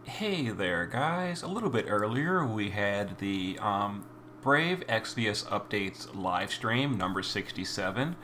Hey there, guys. A little bit earlier, we had the Brave Exvius Updates live stream, number 67.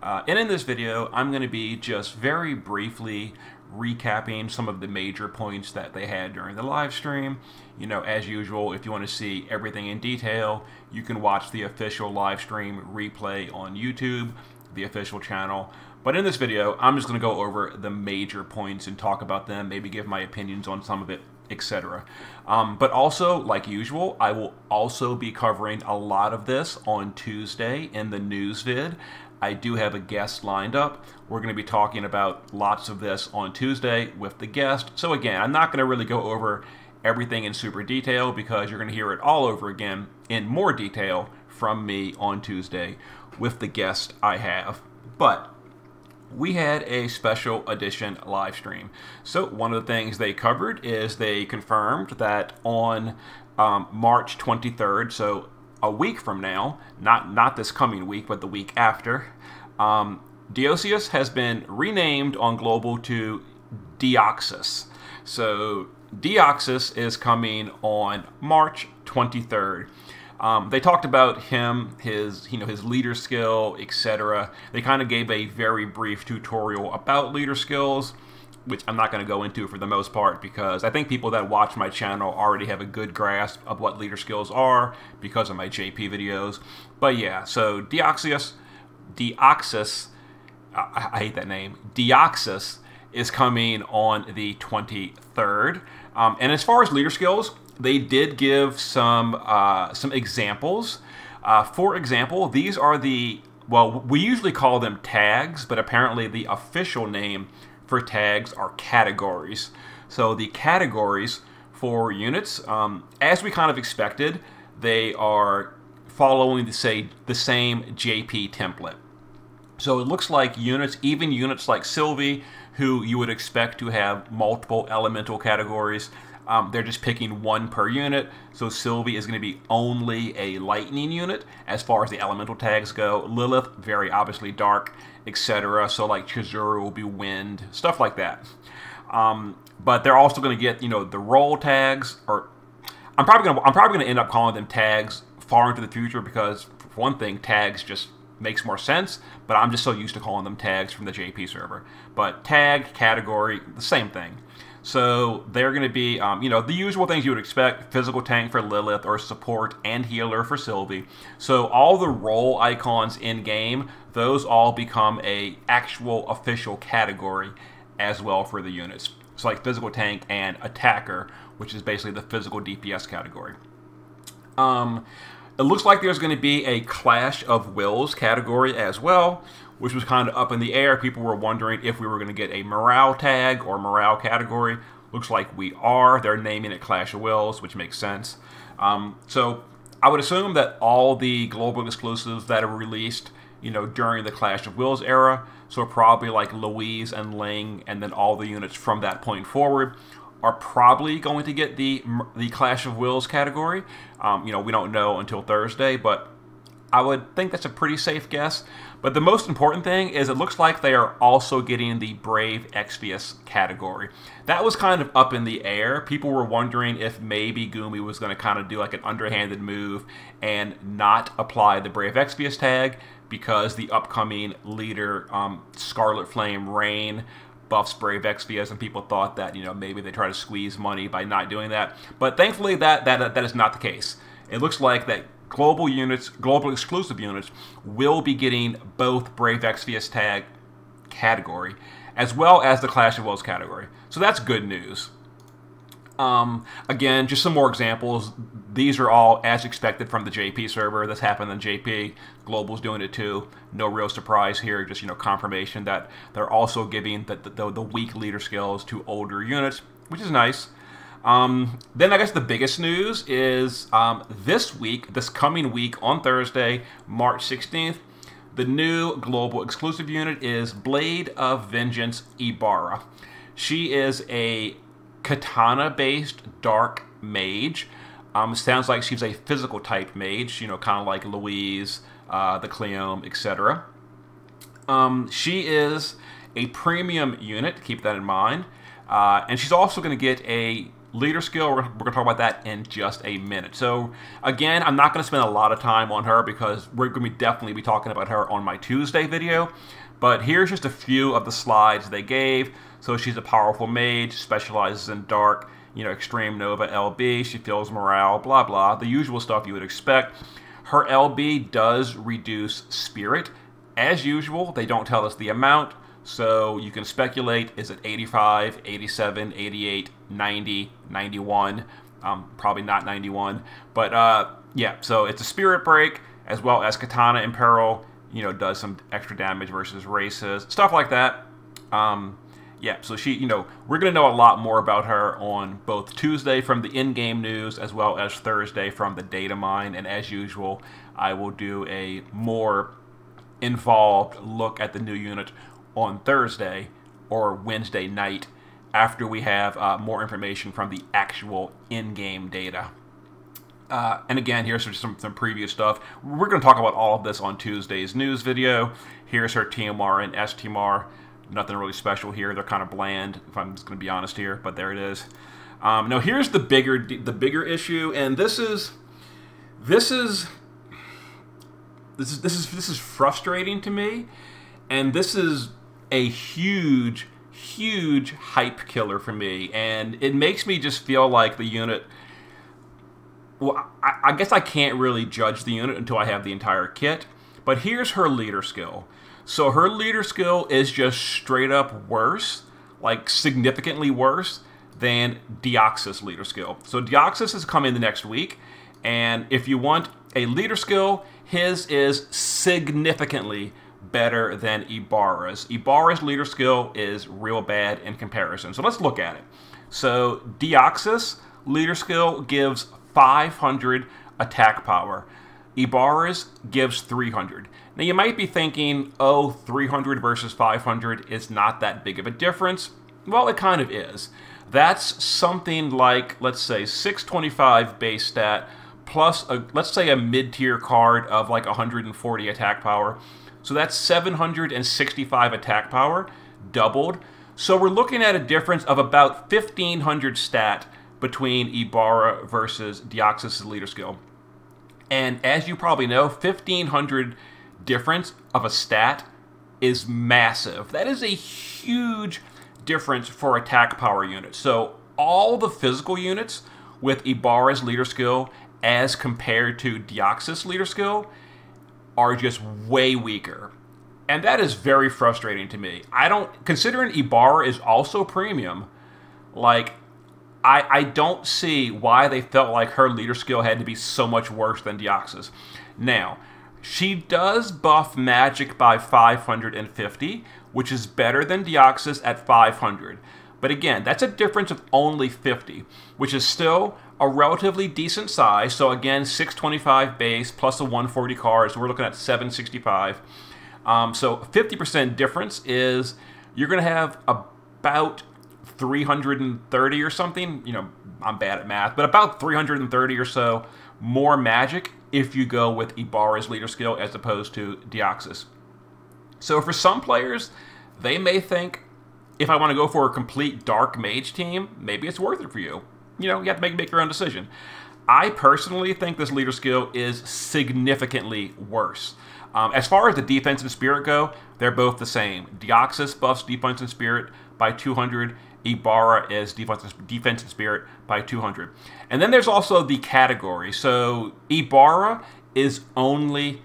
And in this video, I'm going to be just very briefly recapping some of the major points that they had during the live stream. You know, as usual, if you want to see everything in detail, you can watch the official live stream replay on YouTube, the official channel. But in this video, I'm just going to go over the major points and talk about them, maybe give my opinions on some of it, etc. But also, like usual, I will also be covering a lot of this on Tuesday in the news vid. I do have a guest lined up. We're going to be talking about lots of this on Tuesday with the guest. So again, I'm not going to really go over everything in super detail because you're going to hear it all over again in more detail from me on Tuesday with the guest I have. But we had a special edition live stream. So one of the things they covered is they confirmed that on March 23rd, so a week from now, not this coming week, but the week after, Deoceus has been renamed on Global to Deoxys. So Deoxys is coming on March 23rd. They talked about him, his leader skill, etc. They kind of gave a very brief tutorial about leader skills, which I'm not going to go into for the most part because I think people that watch my channel already have a good grasp of what leader skills are because of my JP videos. But yeah, so Deoxys, I hate that name, Deoxys is coming on the 23rd. And as far as leader skills, they did give some examples. For example, these are well, we usually call them tags, but apparently the official name for tags are categories. So the categories for units, as we kind of expected, they are following the same JP template. So it looks like units, even units like Sylvie, who you would expect to have multiple elemental categories, they're just picking one per unit. So Sylvie is going to be only a lightning unit as far as the elemental tags go. Lilith, very obviously dark, etc. So like Chizuru will be wind, stuff like that. But they're also going to get, the role tags, or I'm probably going to end up calling them tags far into the future because, for one thing, tags just makes more sense, but I'm just so used to calling them tags from the JP server. But tag, category, the same thing. So they're going to be, the usual things you would expect: physical tank for Lilith, or support and healer for Sylvie. So all the role icons in game, those all become a actual official category as well for the units. So like physical tank and attacker, which is basically the physical DPS category. It looks like there's going to be a Clash of Wills category as well, which was kind of up in the air. People were wondering if we were going to get a morale tag or morale category. Looks like we are. They're naming it Clash of Wills, which makes sense. So I would assume that all the global exclusives that are released, during the Clash of Wills era, so probably like Louise and Ling, and then all the units from that point forward, are probably going to get the Clash of Wills category. We don't know until Thursday, but I would think that's a pretty safe guess. But the most important thing is it looks like they are also getting the Brave Exvius category. That was kind of up in the air. People were wondering if maybe Gumi was going to kind of do like an underhanded move and not apply the Brave Exvius tag because the upcoming leader, Scarlet Flame Rain, buffs Brave Exvius, and people thought that maybe they try to squeeze money by not doing that. But thankfully that is not the case. It looks like that global exclusive units will be getting both Brave Exvius tag category as well as the Clash of Wills category. So that's good news. Again, just some more examples. These are all as expected from the JP server. This happened on JP. Global's doing it too. No real surprise here. Just confirmation that they're also giving the weak leader skills to older units, which is nice. Then I guess the biggest news is this coming week on Thursday, March 16th, the new global exclusive unit is Blade of Vengeance Ibarra. She is a katana-based dark mage. Sounds like she's a physical type mage, kind of like Louise, the Cleome, etc. She is a premium unit, keep that in mind. And she's also going to get a leader skill, we're going to talk about that in just a minute. So again, I'm not going to spend a lot of time on her because we're going to definitely be talking about her on my Tuesday video. But here's just a few of the slides they gave. So she's a powerful mage, specializes in dark, extreme Nova LB. She feels morale, blah, blah. The usual stuff you would expect. Her LB does reduce spirit. As usual, they don't tell us the amount. So you can speculate, is it 85, 87, 88, 90, 91? Probably not 91. But yeah, so it's a spirit break, as well as Katana in Peril, does some extra damage versus races, stuff like that. Yeah, so she, we're going to know a lot more about her on both Tuesday from the in-game news as well as Thursday from the data mine. And as usual, I will do a more involved look at the new unit on Thursday or Wednesday night after we have more information from the actual in-game data. And again, here's some previous stuff. We're going to talk about all of this on Tuesday's news video. Here's her TMR and STMR. Nothing really special here. They're kind of bland, if I'm just going to be honest here, but there it is. Now here's the bigger issue, and this is frustrating to me, and this is a huge hype killer for me, and it makes me just feel like the unit. Well, I guess I can't really judge the unit until I have the entire kit, but here's her leader skill. So her leader skill is just straight up worse, like significantly worse than Deoxys' leader skill. So Deoxys is coming the next week, and if you want a leader skill, his is significantly better than Ibarra's. Ibarra's leader skill is real bad in comparison. So let's look at it. So Deoxys' leader skill gives 500 attack power. Ibarra's gives 300. Now you might be thinking, oh, 300 versus 500 is not that big of a difference. Well, it kind of is. That's something like, let's say, 625 base stat plus, let's say, a mid-tier card of like 140 attack power. So that's 765 attack power, doubled. So we're looking at a difference of about 1,500 stat between Ibarra versus Deoxys' leader skill. And as you probably know, 1,500 difference of a stat is massive. That is a huge difference for attack power units. So all the physical units with Ibarra's leader skill as compared to Deoxys' leader skill are just way weaker. And that is very frustrating to me. Considering Ibarra is also premium, like, I don't see why they felt like her leader skill had to be so much worse than Deoxys. Now, she does buff magic by 550, which is better than Deoxys at 500. But again, that's a difference of only 50, which is still a relatively decent size. So again, 625 base plus a 140 card, so we're looking at 765. So 50% difference is you're going to have about 330 or something. I'm bad at math, but about 330 or so more magic if you go with Ibarra's leader skill as opposed to Deoxys. So for some players, they may think, if I want to go for a complete dark mage team, maybe it's worth it for you. You have to make your own decision. I personally think this leader skill is significantly worse. As far as the defense and spirit go, they're both the same. Deoxys buffs defense and spirit by 200. Ibarra is defense and spirit by 200. And then there's also the category. So Ibarra is only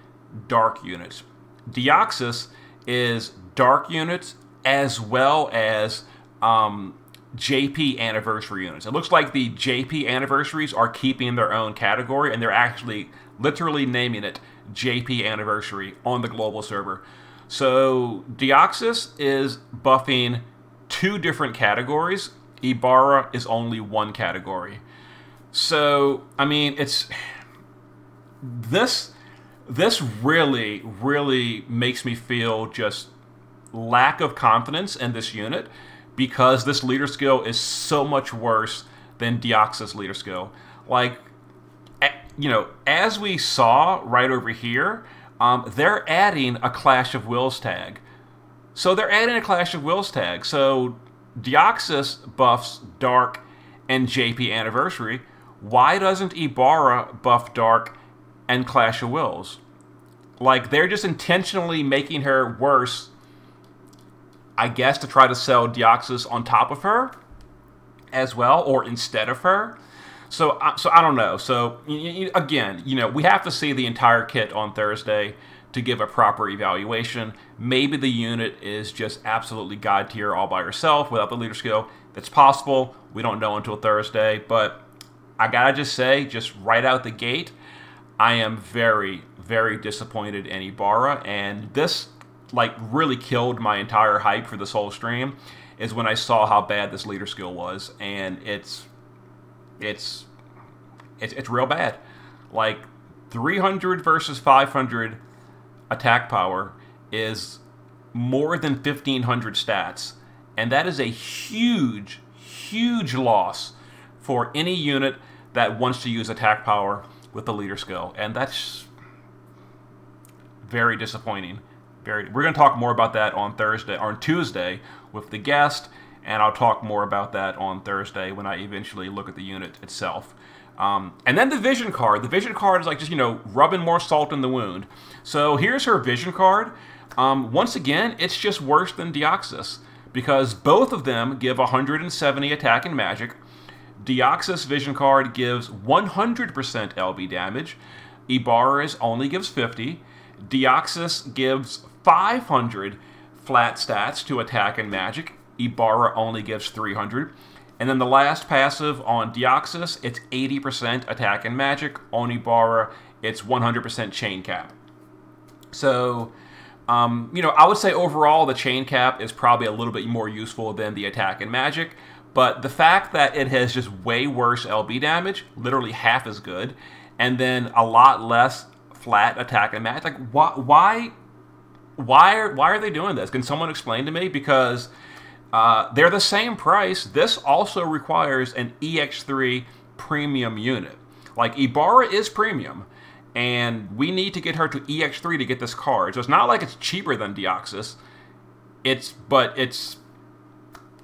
dark units. Deoxys is dark units as well as JP anniversary units. It looks like the JP anniversaries are keeping their own category, and they're actually literally naming it JP anniversary on the global server. So Deoxys is buffing 2 different categories. Ibarra is only 1 category. So, I mean, this really makes me feel just lack of confidence in this unit, because this leader skill is so much worse than Deoxys' leader skill. Like, as we saw right over here, they're adding a Clash of Wills tag. So they're adding a Clash of Wills tag. So Deoxys buffs dark and JP Anniversary, why doesn't Ibarra buff Dark and Clash of Wills? Like, they're just intentionally making her worse, I guess, to try to sell Deoxys on top of her as well, or instead of her. So I don't know. So, again, we have to see the entire kit on Thursday to give a proper evaluation. Maybe the unit is just absolutely god tier all by herself without the leader skill. That's possible. We don't know until Thursday. But I gotta just say, just right out the gate, I am very, very disappointed in Ibarra. And this, like, really killed my entire hype for this whole stream, is when I saw how bad this leader skill was. And it's real bad. Like, 300 versus 500 attack power is more than 1,500 stats. And that is a huge, huge loss for any unit that wants to use attack power with the leader skill. And that's very disappointing. We're going to talk more about that on Thursday or on Tuesday with the guest, and I'll talk more about that on Thursday when I eventually look at the unit itself. And then the vision card. The vision card is like just, rubbing more salt in the wound. So here's her vision card. Once again, it's just worse than Deoxys, because both of them give 170 attack and magic. Deoxys vision card gives 100% LB damage. Ibarra's only gives 50. Deoxys gives 500 flat stats to attack and magic. Ibarra only gives 300. And then the last passive on Deoxys, it's 80% attack and magic. On Ibarra, it's 100% chain cap. So, I would say overall the chain cap is probably a little bit more useful than the attack and magic. But the fact that it has just way worse LB damage, literally half as good, and then a lot less flat attack and magic, like why are they doing this? Can someone explain to me? Because they're the same price. This also requires an EX3 premium unit. Like, Ibarra is premium, and we need to get her to EX3 to get this card. So it's not like it's cheaper than Deoxys. But it's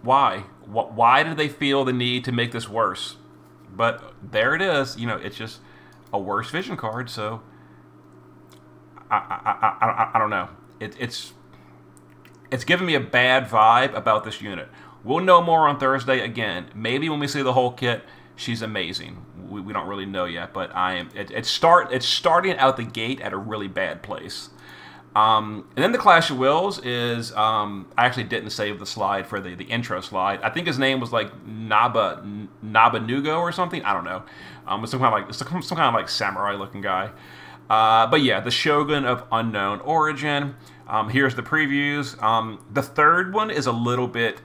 why? Why did they feel the need to make this worse? But there it is. It's just a worse vision card. So I don't know. It's giving me a bad vibe about this unit. We'll know more on Thursday. Again, maybe when we see the whole kit, she's amazing. We don't really know yet, but it's starting out the gate at a really bad place. And then the Clash of Wills is, I actually didn't save the slide for the intro slide. I think his name was like Nabanugo or something. I don't know. It's some kind of like samurai looking guy. But yeah, the Shogun of Unknown Origin. Here's the previews. The third one is a little bit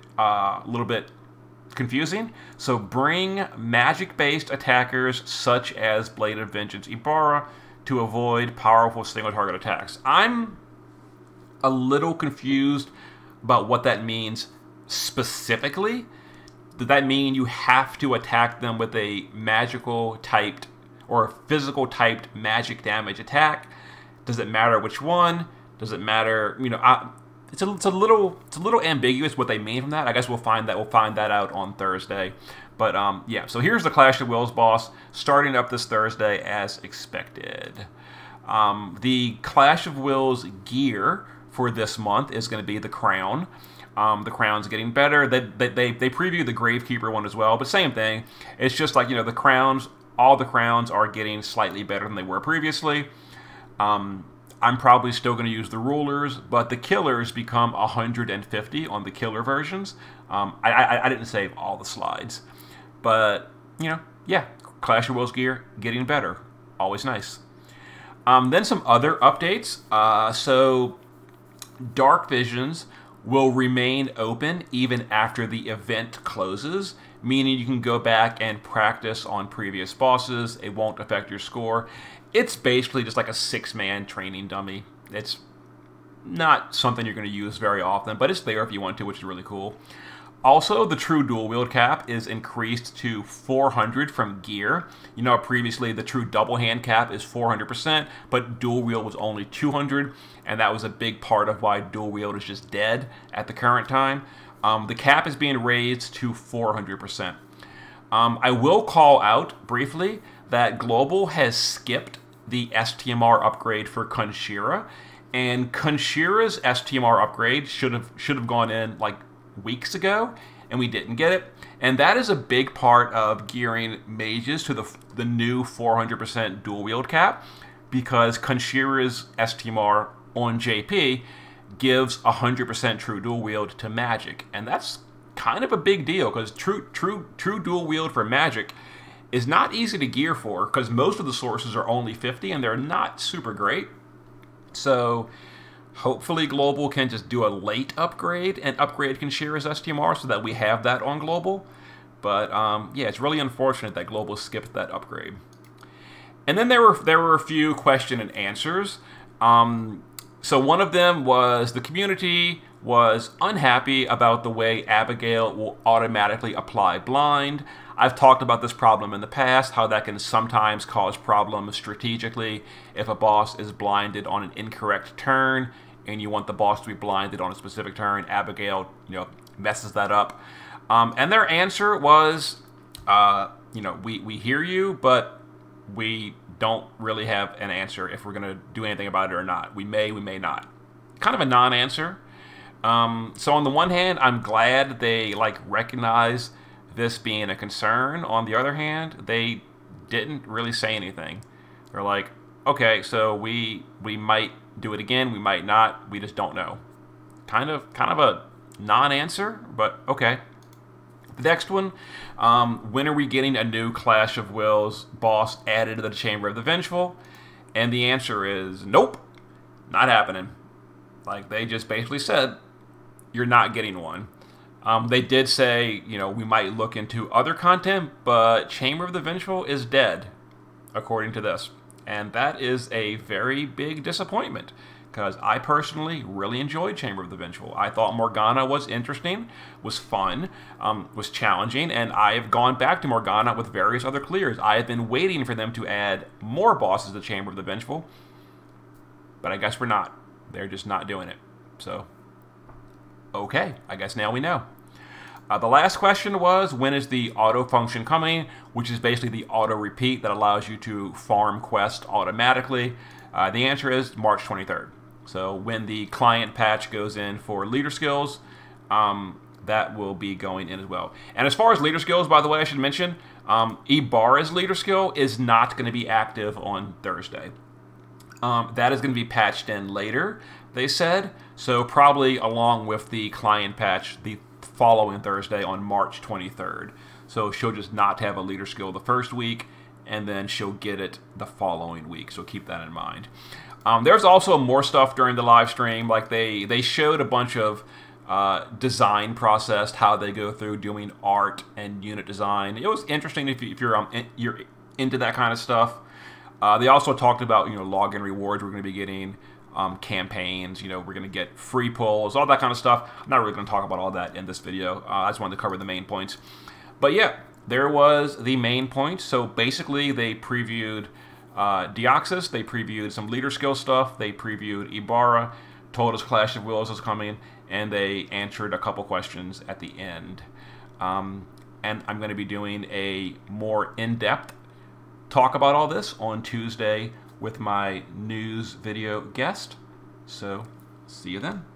confusing. So bring magic-based attackers such as Blade of Vengeance Ibarra to avoid powerful single-target attacks. I'm a little confused about what that means specifically. Does that mean you have to attack them with a magical-typed or physical-typed magic damage attack? Does it matter which one? Does it matter? It's a little ambiguous what they mean from that. I guess we'll find that out on Thursday. But yeah. So here's the Clash of Wills boss starting up this Thursday as expected. The Clash of Wills gear for this month is going to be the crown. The crown's getting better. They previewed the Gravekeeper one as well, but same thing. It's just like, the crowns. All the crowns are getting slightly better than they were previously. I'm probably still going to use the rulers, but the killers become 150 on the killer versions. I didn't save all the slides. But, yeah, Clash of Wills gear getting better. Always nice. Then some other updates. So, Dark Visions will remain open even after the event closes, meaning you can go back and practice on previous bosses. It won't affect your score. It's basically just like a 6-man training dummy. It's not something you're going to use very often, but it's there if you want to, which is really cool. Also, the true dual wield cap is increased to 400 from gear. Previously the true double hand cap is 400%, but dual wield was only 200, and that was a big part of why dual wield is just dead at the current time. The cap is being raised to 400%. I will call out briefly that Global has skipped the STMR upgrade for Kunshira, and Kunshira's STMR upgrade should have gone in like weeks ago, and we didn't get it. And that is a big part of gearing mages to the new 400% dual wield cap, because Kunshira's STMR on JP gives 100% true dual wield to magic, and that's kind of a big deal, because true dual wield for magic is not easy to gear for, because most of the sources are only 50 and they're not super great. So hopefully Global can just do a late upgrade and upgrade Kunshira's STMR so that we have that on Global. But yeah, it's really unfortunate that Global skipped that upgrade. And then there were a few question and answers. So one of them was the community was unhappy about the way Abigail will automatically apply blind. I've talked about this problem in the past, how that can sometimes cause problems strategically if a boss is blinded on an incorrect turn and you want the boss to be blinded on a specific turn. Abigail, messes that up. And their answer was, we hear you, but we don't really have an answer if we're going to do anything about it or not. We may not. Kind of a non-answer. So on the one hand, I'm glad they recognize this being a concern. On the other hand, they didn't really say anything. They're like, okay, so we might do it again, we might not, we just don't know. Kind of a non-answer, but okay. The next one, when are we getting a new Clash of Wills boss added to the Chamber of the Vengeful? And the answer is nope, not happening. They just basically said, you're not getting one. They did say, we might look into other content, but Chamber of the Vengeful is dead, according to this. And that is a very big disappointment, because I personally really enjoyed Chamber of the Vengeful. I thought Morgana was interesting, was fun, was challenging, and I have gone back to Morgana with various other clears. I have been waiting for them to add more bosses to Chamber of the Vengeful, but I guess we're not. They're just not doing it. So, okay, I guess now we know. The last question was, when is the auto function coming, which is basically the auto repeat that allows you to farm quests automatically. The answer is March 23rd. So when the client patch goes in for leader skills, that will be going in as well. And as far as leader skills, by the way, I should mention, Ibarra's leader skill is not going to be active on Thursday. That is going to be patched in later, they said. So probably along with the client patch, the following Thursday on March 23rd. So she'll just not have a leader skill the first week, and then she'll get it the following week. So keep that in mind. There's also more stuff during the live stream. They showed a bunch of design process, how they go through doing art and unit design. It was interesting if you're into that kind of stuff. They also talked about login rewards we're going to be getting. Campaigns, we're going to get free pulls, all that kind of stuff. I'm not really going to talk about all that in this video. I just wanted to cover the main points. But yeah, there was the main points. So basically, they previewed Deoxys, they previewed some leader skill stuff, they previewed Ibarra, told us Clash of Wills is coming, and they answered a couple questions at the end. And I'm going to be doing a more in-depth talk about all this on Tuesday with my news video guest. So, see you then.